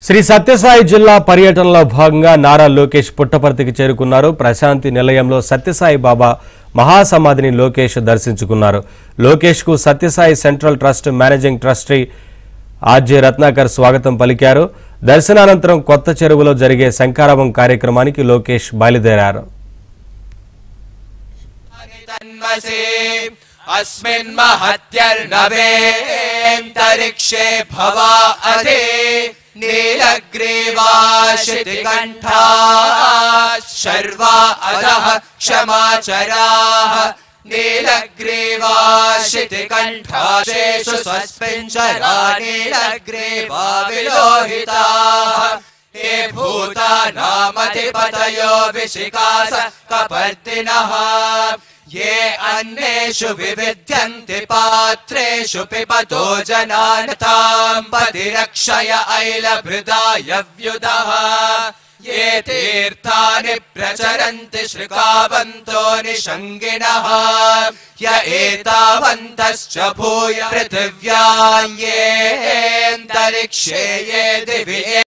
శ్రీ సత్యసాయి జిల్లా పర్యటనలో భాగంగా నారా లోకేష్ పుట్టపర్తికి చేరుకున్నారు. ప్రశాంతి నిలయంలో సత్యసాయి బాబా మహాసమాధిని లోకేష్ దర్శించుకున్నారు. లోకేష్ కు Sathya Sai central trust managing trustee RJ Ratnakar స్వాగతం పలికారు. దర్శనానంతరం కొత్త చెరువులో జరిగే శంఖారావం కార్యక్రమానికి లోకేష్ బయలుదేరారు. अस्मिन् महत्यर्नवेन्तरिक्षे भवा अधे नीलग्रीवाशितिकण्ठा शर्वा अधः क्षमाचराः नीलग्रीवाशितिकण्ठाशेषु स्वस्मिञ्चरा नीलग्रीवा विलोहिताः हे भूतानामधिपतयो विशिखास कपर्दिनः ये अन्नेषु विविध्यन्ति पात्रेषु पिबतो जनानताम्बतिरक्षय ऐलभृदाय व्युदः ये तीर्थानि प्रचरन्ति श्रुकावन्तो निषङ्गिणः य एतावन्तश्च भूय पृथिव्यां येऽन्तरिक्षे ये दिवि